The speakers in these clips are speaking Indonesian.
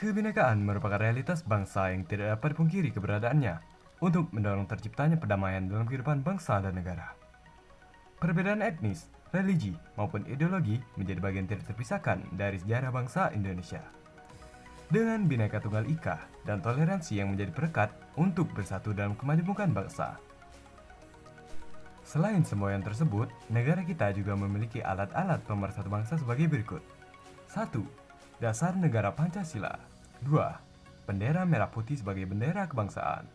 Kebinekaan merupakan realitas bangsa yang tidak dapat dipungkiri keberadaannya untuk mendorong terciptanya perdamaian dalam kehidupan bangsa dan negara. Perbedaan etnis, religi, maupun ideologi menjadi bagian tidak terpisahkan dari sejarah bangsa Indonesia. Dengan Bhinneka Tunggal Ika dan toleransi yang menjadi perekat untuk bersatu dalam kemajemukan bangsa. Selain semua yang tersebut, negara kita juga memiliki alat-alat pemersatu bangsa sebagai berikut. 1. Dasar Negara Pancasila. 2. Bendera merah putih sebagai bendera kebangsaan.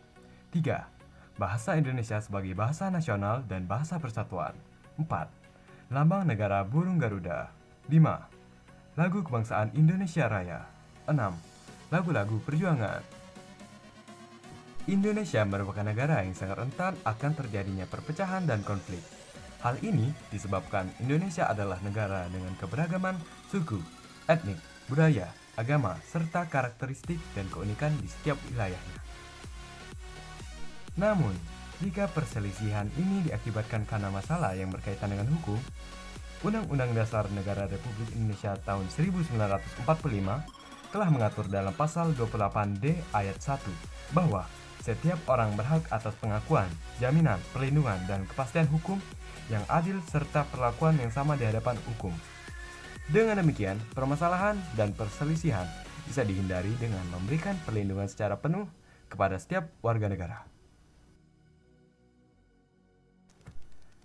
3. Bahasa Indonesia sebagai bahasa nasional dan bahasa persatuan. 4. Lambang negara burung Garuda. 5. Lagu kebangsaan Indonesia Raya. 6. Lagu-lagu perjuangan. Indonesia merupakan negara yang sangat rentan akan terjadinya perpecahan dan konflik. Hal ini disebabkan Indonesia adalah negara dengan keberagaman suku, etnik, budaya, agama, serta karakteristik dan keunikan di setiap wilayahnya. Namun, jika perselisihan ini diakibatkan karena masalah yang berkaitan dengan hukum, Undang-Undang Dasar Negara Republik Indonesia tahun 1945 telah mengatur dalam pasal 28D ayat 1 bahwa setiap orang berhak atas pengakuan, jaminan, perlindungan, dan kepastian hukum yang adil serta perlakuan yang sama di hadapan hukum. Dengan demikian, permasalahan dan perselisihan bisa dihindari dengan memberikan perlindungan secara penuh kepada setiap warga negara.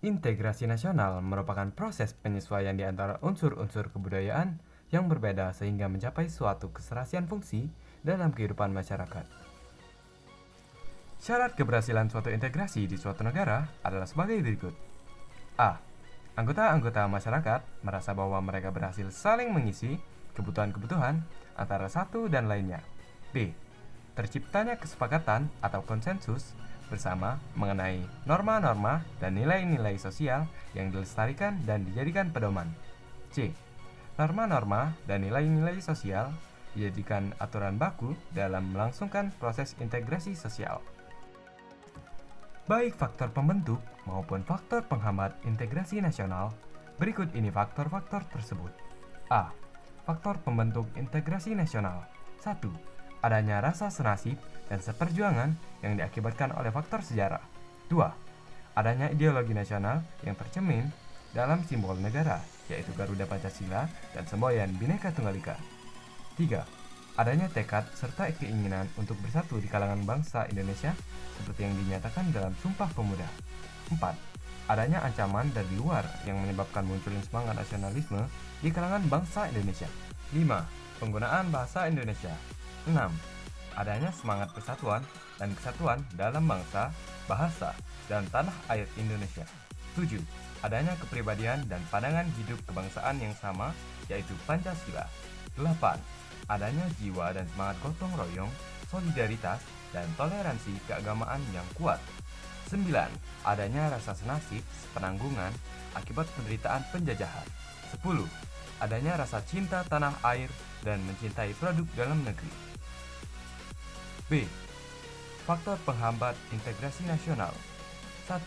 Integrasi nasional merupakan proses penyesuaian di antara unsur-unsur kebudayaan yang berbeda sehingga mencapai suatu keserasian fungsi dalam kehidupan masyarakat. Syarat keberhasilan suatu integrasi di suatu negara adalah sebagai berikut. A. Anggota-anggota masyarakat merasa bahwa mereka berhasil saling mengisi kebutuhan-kebutuhan antara satu dan lainnya. B. Terciptanya kesepakatan atau konsensus bersama mengenai norma-norma dan nilai-nilai sosial yang dilestarikan dan dijadikan pedoman. C. Norma-norma dan nilai-nilai sosial dijadikan aturan baku dalam melangsungkan proses integrasi sosial. Baik faktor pembentuk maupun faktor penghambat integrasi nasional, berikut ini faktor-faktor tersebut. A. Faktor pembentuk integrasi nasional. 1. Adanya rasa senasib dan seperjuangan yang diakibatkan oleh faktor sejarah. 2. Adanya ideologi nasional yang tercermin dalam simbol negara, yaitu Garuda Pancasila dan semboyan Bhinneka Tunggal Ika. 3. Adanya tekad serta keinginan untuk bersatu di kalangan bangsa Indonesia seperti yang dinyatakan dalam Sumpah Pemuda. 4. Adanya ancaman dari luar yang menyebabkan munculnya semangat nasionalisme di kalangan bangsa Indonesia. 5. Penggunaan bahasa Indonesia. 6. Adanya semangat persatuan dan kesatuan dalam bangsa, bahasa, dan tanah air Indonesia. 7. Adanya kepribadian dan pandangan hidup kebangsaan yang sama, yaitu Pancasila. 8. Adanya jiwa dan semangat gotong royong, solidaritas, dan toleransi keagamaan yang kuat. 9. Adanya rasa senasib, penanggungan, akibat penderitaan penjajahan. 10. Adanya rasa cinta tanah air dan mencintai produk dalam negeri. B. Faktor penghambat integrasi nasional. 1.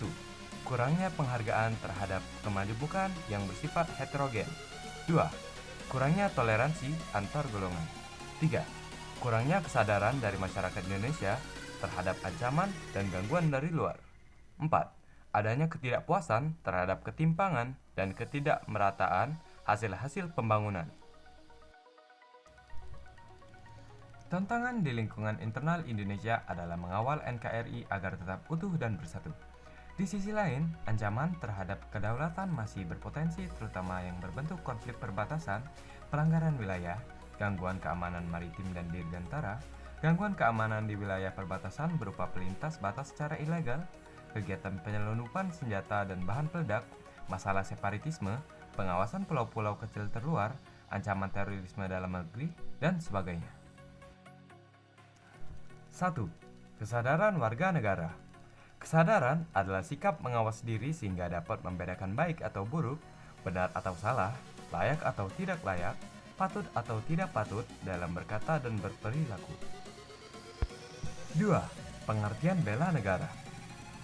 Kurangnya penghargaan terhadap kemajemukan yang bersifat heterogen. 2. Kurangnya toleransi antar golongan. 3. Kurangnya kesadaran dari masyarakat Indonesia terhadap ancaman dan gangguan dari luar. 4. Adanya ketidakpuasan terhadap ketimpangan dan ketidakmerataan hasil-hasil pembangunan. Tantangan di lingkungan internal Indonesia adalah mengawal NKRI agar tetap utuh dan bersatu. Di sisi lain, ancaman terhadap kedaulatan masih berpotensi terutama yang berbentuk konflik perbatasan, pelanggaran wilayah, gangguan keamanan maritim dan dirgantara, gangguan keamanan di wilayah perbatasan berupa pelintas batas secara ilegal, kegiatan penyelundupan senjata dan bahan peledak, masalah separatisme, pengawasan pulau-pulau kecil terluar, ancaman terorisme dalam negeri, dan sebagainya. 1. Kesadaran warga negara. Kesadaran adalah sikap mengawas diri sehingga dapat membedakan baik atau buruk, benar atau salah, layak atau tidak layak, patut atau tidak patut dalam berkata dan berperilaku. 2. Pengertian bela negara.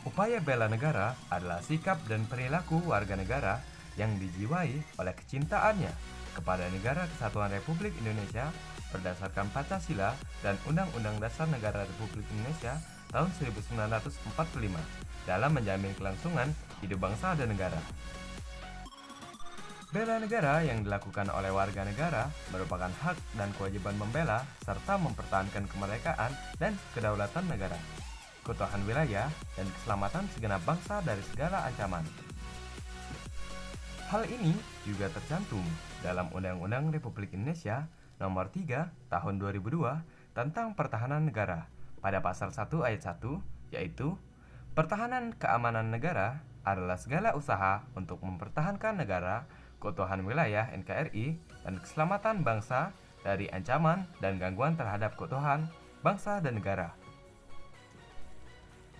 Upaya bela negara adalah sikap dan perilaku warga negara yang dijiwai oleh kecintaannya kepada Negara Kesatuan Republik Indonesia berdasarkan Pancasila dan Undang-Undang Dasar Negara Republik Indonesia tahun 1945 dalam menjamin kelangsungan hidup bangsa dan negara. Bela negara yang dilakukan oleh warga negara merupakan hak dan kewajiban membela serta mempertahankan kemerdekaan dan kedaulatan negara, keutuhan wilayah, dan keselamatan segenap bangsa dari segala ancaman. Hal ini juga tercantum dalam Undang-Undang Republik Indonesia Nomor 3 Tahun 2002 tentang Pertahanan Negara pada pasal 1 ayat 1, yaitu pertahanan keamanan negara adalah segala usaha untuk mempertahankan negara, keutuhan wilayah NKRI, dan keselamatan bangsa dari ancaman dan gangguan terhadap keutuhan bangsa dan negara.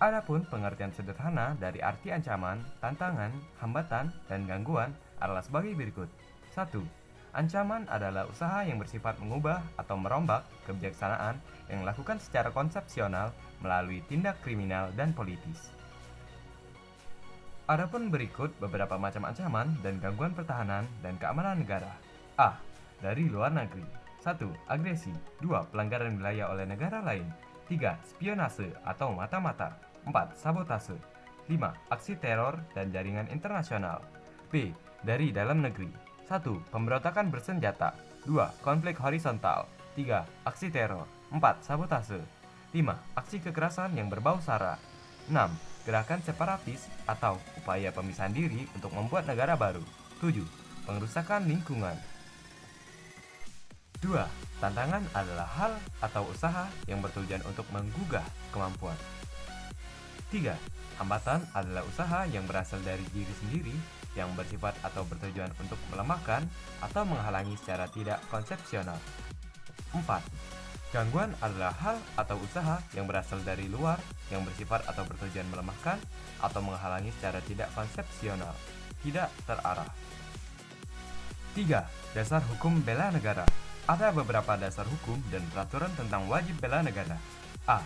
Adapun pengertian sederhana dari arti ancaman, tantangan, hambatan, dan gangguan adalah sebagai berikut. 1. Ancaman adalah usaha yang bersifat mengubah atau merombak kebijaksanaan yang dilakukan secara konsepsional melalui tindak kriminal dan politis. Adapun berikut beberapa macam ancaman dan gangguan pertahanan dan keamanan negara. A. Dari luar negeri. 1. Agresi. 2. Pelanggaran wilayah oleh negara lain. 3. Spionase atau mata-mata. 4. Sabotase. 5. Aksi teror dan jaringan internasional. B. Dari dalam negeri. 1. Pemberontakan bersenjata. 2. Konflik horizontal. 3. Aksi teror. 4. Sabotase. 5. Aksi kekerasan yang berbau sara. 6. Gerakan separatis atau upaya pemisahan diri untuk membuat negara baru. 7. Pengrusakan lingkungan. 2. Tantangan adalah hal atau usaha yang bertujuan untuk menggugah kemampuan. 3. Hambatan adalah usaha yang berasal dari diri sendiri yang bersifat atau bertujuan untuk melemahkan atau menghalangi secara tidak konsepsional. 4. Gangguan adalah hal atau usaha yang berasal dari luar yang bersifat atau bertujuan melemahkan atau menghalangi secara tidak konsepsional, tidak terarah. 3. Dasar hukum bela negara. Ada beberapa dasar hukum dan peraturan tentang wajib bela negara. A.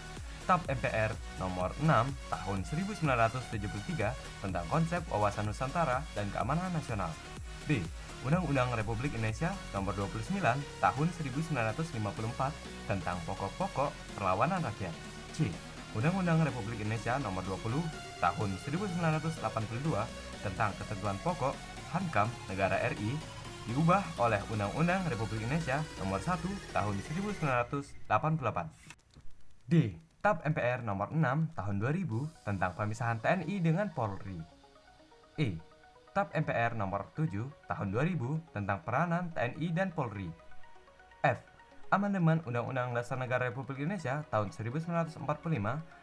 TAP MPR Nomor 6 Tahun 1973 tentang konsep wawasan Nusantara dan keamanan nasional. B. Undang-Undang Republik Indonesia Nomor 29 Tahun 1954 tentang pokok-pokok perlawanan rakyat. C. Undang-Undang Republik Indonesia Nomor 20 Tahun 1982 tentang ketentuan pokok Hankam Negara RI diubah oleh Undang-Undang Republik Indonesia Nomor 1 Tahun 1988. D. TAP MPR Nomor 6 Tahun 2000 tentang pemisahan TNI dengan Polri. E. TAP MPR Nomor 7 Tahun 2000 tentang peranan TNI dan Polri. F. Amandemen Undang-Undang Dasar Negara Republik Indonesia tahun 1945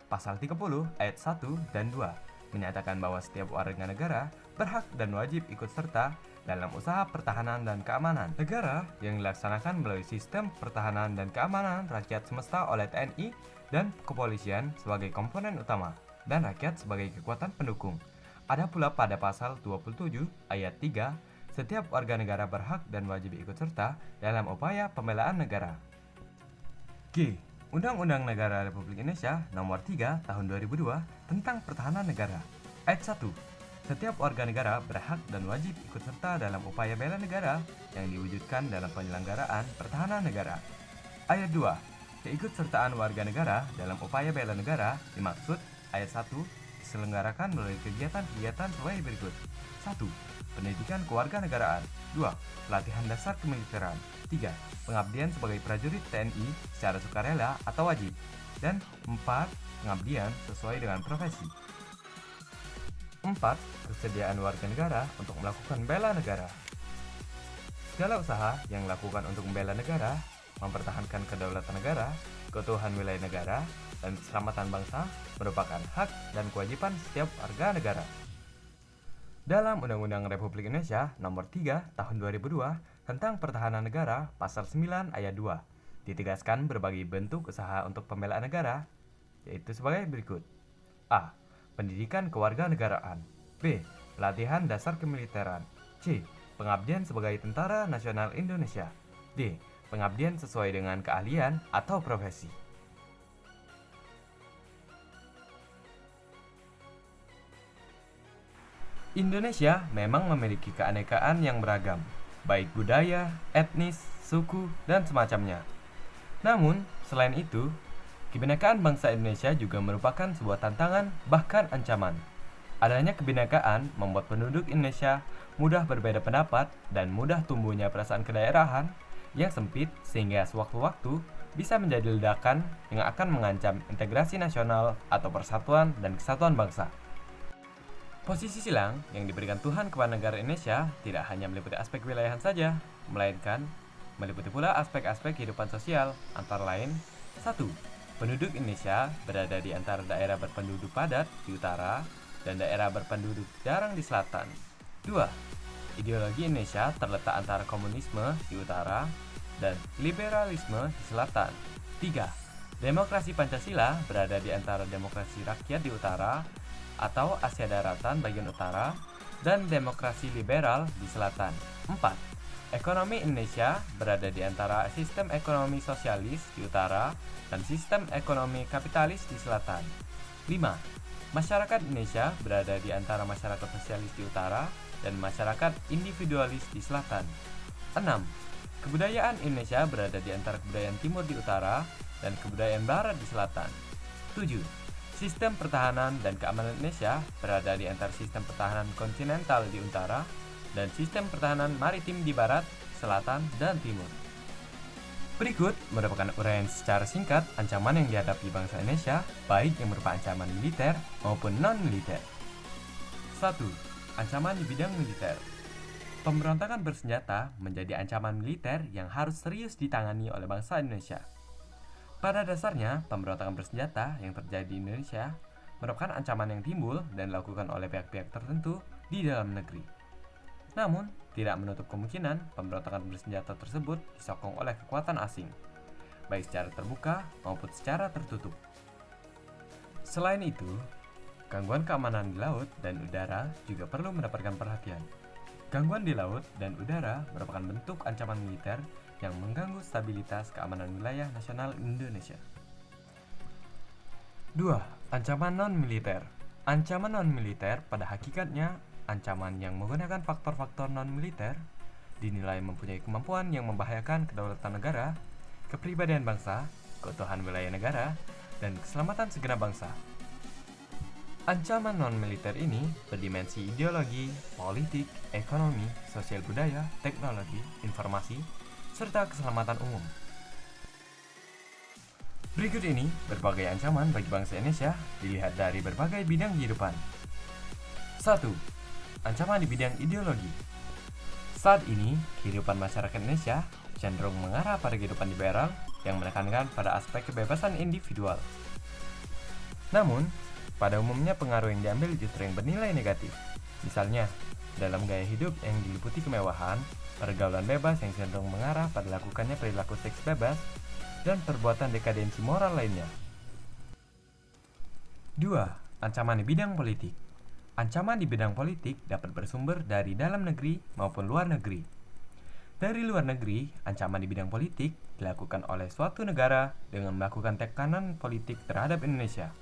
Pasal 30 ayat 1 dan 2 menyatakan bahwa setiap warga negara berhak dan wajib ikut serta dalam usaha pertahanan dan keamanan negara yang dilaksanakan melalui sistem pertahanan dan keamanan rakyat semesta oleh TNI dan kepolisian sebagai komponen utama dan rakyat sebagai kekuatan pendukung. Ada pula pada pasal 27 ayat 3, setiap warga negara berhak dan wajib ikut serta dalam upaya pembelaan negara. G. Undang-Undang Negara Republik Indonesia Nomor 3 Tahun 2002 tentang Pertahanan Negara. Ayat 1. Setiap warga negara berhak dan wajib ikut serta dalam upaya bela negara yang diwujudkan dalam penyelenggaraan pertahanan negara. Ayat 2. Keikutsertaan warga negara dalam upaya bela negara dimaksud ayat 1 diselenggarakan melalui kegiatan-kegiatan sebagai berikut. 1. Pendidikan kewarganegaraan. 2. Pelatihan dasar kemiliteran. 3. Pengabdian sebagai prajurit TNI secara sukarela atau wajib. Dan 4. Pengabdian sesuai dengan profesi. 4. Kesediaan warga negara untuk melakukan bela negara. Segala usaha yang dilakukan untuk membela negara, mempertahankan kedaulatan negara, keutuhan wilayah negara, dan keselamatan bangsa merupakan hak dan kewajiban setiap warga negara. Dalam Undang-Undang Republik Indonesia Nomor 3 Tahun 2002 tentang Pertahanan Negara Pasal 9 Ayat 2 ditegaskan berbagai bentuk usaha untuk pembelaan negara, yaitu sebagai berikut. A. Pendidikan kewarganegaraan. B. Pelatihan dasar kemiliteran. C. Pengabdian sebagai Tentara Nasional Indonesia. D. Pengabdian sesuai dengan keahlian atau profesi. Indonesia memang memiliki keanekaan yang beragam, baik budaya, etnis, suku, dan semacamnya. Namun, selain itu, kebinekaan bangsa Indonesia juga merupakan sebuah tantangan, bahkan ancaman. Adanya kebinekaan membuat penduduk Indonesia mudah berbeda pendapat dan mudah tumbuhnya perasaan kedaerahan yang sempit sehingga sewaktu-waktu bisa menjadi ledakan yang akan mengancam integrasi nasional atau persatuan dan kesatuan bangsa. Posisi silang yang diberikan Tuhan kepada negara Indonesia tidak hanya meliputi aspek wilayahan saja, melainkan meliputi pula aspek-aspek kehidupan sosial, antara lain 1. Penduduk Indonesia berada di antara daerah berpenduduk padat di utara dan daerah berpenduduk jarang di selatan. 2. Ideologi Indonesia terletak antara komunisme di utara dan liberalisme di selatan. 3. Demokrasi Pancasila berada di antara demokrasi rakyat di utara atau Asia Daratan bagian utara dan demokrasi liberal di selatan. 4. Ekonomi Indonesia berada di antara sistem ekonomi sosialis di utara dan sistem ekonomi kapitalis di selatan. 5. Masyarakat Indonesia berada di antara masyarakat sosialis di utara dan masyarakat individualis di selatan. 6. Kebudayaan Indonesia berada di antara kebudayaan timur di utara dan kebudayaan barat di selatan. 7. Sistem pertahanan dan keamanan Indonesia berada di antara sistem pertahanan kontinental di utara dan sistem pertahanan maritim di barat, selatan, dan timur. Berikut merupakan uraian secara singkat ancaman yang dihadapi bangsa Indonesia, baik yang berupa ancaman militer maupun non-militer. 1. Ancaman di bidang militer. Pemberontakan bersenjata menjadi ancaman militer yang harus serius ditangani oleh bangsa Indonesia. Pada dasarnya, pemberontakan bersenjata yang terjadi di Indonesia merupakan ancaman yang timbul dan dilakukan oleh pihak-pihak tertentu di dalam negeri. Namun, tidak menutup kemungkinan pemberontakan bersenjata tersebut disokong oleh kekuatan asing, baik secara terbuka maupun secara tertutup. Selain itu, gangguan keamanan di laut dan udara juga perlu mendapatkan perhatian. Gangguan di laut dan udara merupakan bentuk ancaman militer yang mengganggu stabilitas keamanan wilayah nasional Indonesia. 2. Ancaman non-militer. Ancaman non-militer pada hakikatnya ancaman yang menggunakan faktor-faktor non-militer dinilai mempunyai kemampuan yang membahayakan kedaulatan negara, kepribadian bangsa, keutuhan wilayah negara, dan keselamatan segenap bangsa. Ancaman non-militer ini berdimensi ideologi, politik, ekonomi, sosial budaya, teknologi, informasi, serta keselamatan umum. Berikut ini berbagai ancaman bagi bangsa Indonesia dilihat dari berbagai bidang kehidupan. 1. Ancaman di bidang ideologi. Saat ini, kehidupan masyarakat Indonesia cenderung mengarah pada kehidupan liberal yang menekankan pada aspek kebebasan individual. Namun, pada umumnya pengaruh yang diambil justru yang bernilai negatif. Misalnya, dalam gaya hidup yang diliputi kemewahan, pergaulan bebas yang cenderung mengarah pada lakukannya perilaku seks bebas, dan perbuatan dekadensi moral lainnya. 2. Ancaman di bidang politik. Ancaman di bidang politik dapat bersumber dari dalam negeri maupun luar negeri. Dari luar negeri, ancaman di bidang politik dilakukan oleh suatu negara dengan melakukan tekanan politik terhadap Indonesia.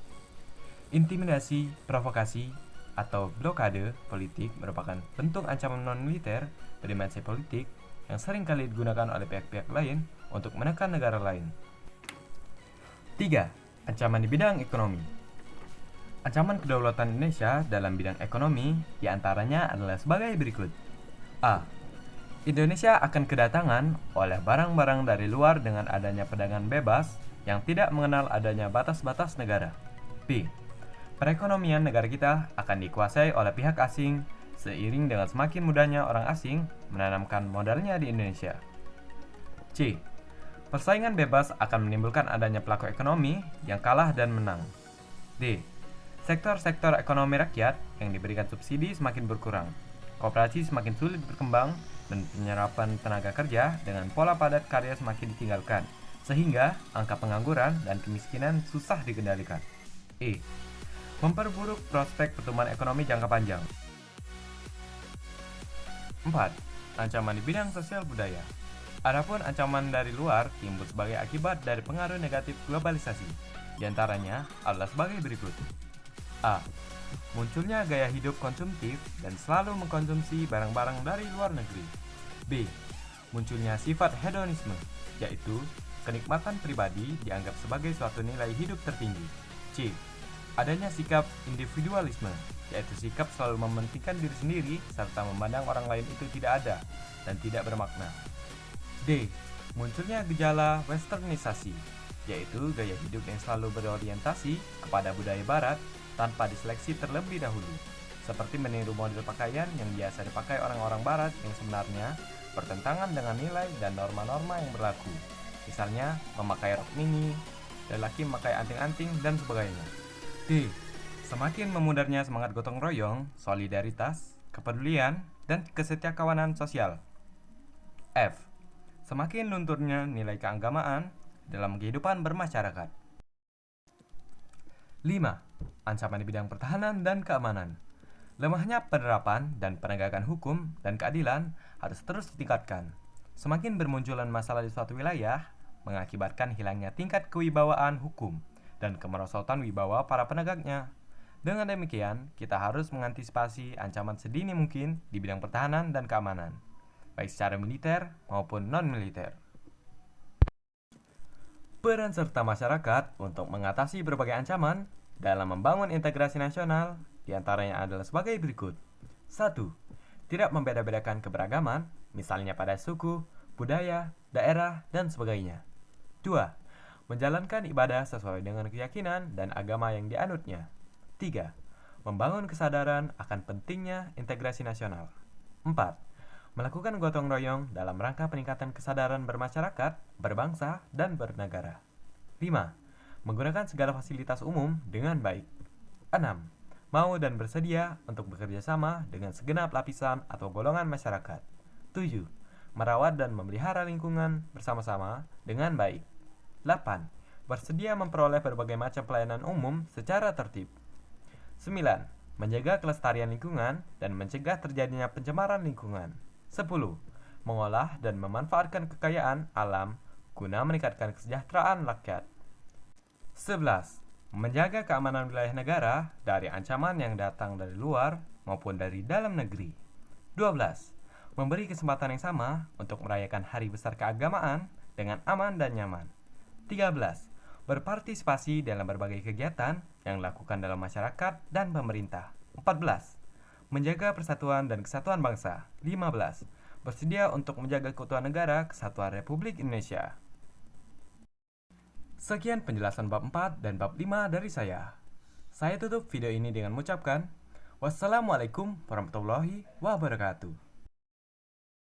Intimidasi, provokasi, atau blokade politik merupakan bentuk ancaman non-militer berdimensi politik yang sering kali digunakan oleh pihak-pihak lain untuk menekan negara lain. 3. Ancaman di bidang ekonomi. Ancaman kedaulatan Indonesia dalam bidang ekonomi diantaranya adalah sebagai berikut. A. Indonesia akan kedatangan oleh barang-barang dari luar dengan adanya perdagangan bebas yang tidak mengenal adanya batas-batas negara. B. Perekonomian negara kita akan dikuasai oleh pihak asing seiring dengan semakin mudahnya orang asing menanamkan modalnya di Indonesia. C. Persaingan bebas akan menimbulkan adanya pelaku ekonomi yang kalah dan menang. D. Sektor-sektor ekonomi rakyat yang diberikan subsidi semakin berkurang. Koperasi semakin sulit berkembang dan penyerapan tenaga kerja dengan pola padat karya semakin ditinggalkan, sehingga angka pengangguran dan kemiskinan susah dikendalikan. E. Memperburuk prospek pertumbuhan ekonomi jangka panjang. 4. Ancaman di bidang sosial budaya. Adapun ancaman dari luar timbul sebagai akibat dari pengaruh negatif globalisasi. Di antaranya adalah sebagai berikut. A. Munculnya gaya hidup konsumtif dan selalu mengkonsumsi barang-barang dari luar negeri. B. Munculnya sifat hedonisme, yaitu kenikmatan pribadi dianggap sebagai suatu nilai hidup tertinggi. C. Adanya sikap individualisme, yaitu sikap selalu mementingkan diri sendiri serta memandang orang lain itu tidak ada dan tidak bermakna. D. Munculnya gejala westernisasi, yaitu gaya hidup yang selalu berorientasi kepada budaya barat tanpa diseleksi terlebih dahulu, seperti meniru model pakaian yang biasa dipakai orang-orang barat yang sebenarnya bertentangan dengan nilai dan norma-norma yang berlaku. Misalnya, memakai rok mini, lelaki memakai anting-anting, dan sebagainya. D. Semakin memudarnya semangat gotong royong, solidaritas, kepedulian, dan kesetiakawanan sosial. F. Semakin lunturnya nilai keagamaan dalam kehidupan bermasyarakat. 5. Ancaman di bidang pertahanan dan keamanan. Lemahnya penerapan dan penegakan hukum dan keadilan harus terus ditingkatkan. Semakin bermunculan masalah di suatu wilayah, mengakibatkan hilangnya tingkat kewibawaan hukum dan kemerosotan wibawa para penegaknya. Dengan demikian, kita harus mengantisipasi ancaman sedini mungkin di bidang pertahanan dan keamanan, baik secara militer maupun non-militer. Peran serta masyarakat untuk mengatasi berbagai ancaman dalam membangun integrasi nasional diantaranya adalah sebagai berikut. 1. Tidak membeda-bedakan keberagaman, misalnya pada suku, budaya, daerah, dan sebagainya. 2. Menjalankan ibadah sesuai dengan keyakinan dan agama yang dianutnya. 3. Membangun kesadaran akan pentingnya integrasi nasional. 4. Melakukan gotong royong dalam rangka peningkatan kesadaran bermasyarakat, berbangsa, dan bernegara. 5. Menggunakan segala fasilitas umum dengan baik. 6. Mau dan bersedia untuk bekerja sama dengan segenap lapisan atau golongan masyarakat. 7. Merawat dan memelihara lingkungan bersama-sama dengan baik. 8. Bersedia memperoleh berbagai macam pelayanan umum secara tertib. 9. Menjaga kelestarian lingkungan dan mencegah terjadinya pencemaran lingkungan. 10. Mengolah dan memanfaatkan kekayaan alam guna meningkatkan kesejahteraan rakyat. 11. Menjaga keamanan wilayah negara dari ancaman yang datang dari luar maupun dari dalam negeri. 12. Memberi kesempatan yang sama untuk merayakan hari besar keagamaan dengan aman dan nyaman. 13. Berpartisipasi dalam berbagai kegiatan yang dilakukan dalam masyarakat dan pemerintah. 14. Menjaga persatuan dan kesatuan bangsa. 15. Bersedia untuk menjaga keutuhan negara Kesatuan Republik Indonesia. Sekian penjelasan bab 4 dan bab 5 dari saya. Saya tutup video ini dengan mengucapkan wassalamualaikum warahmatullahi wabarakatuh.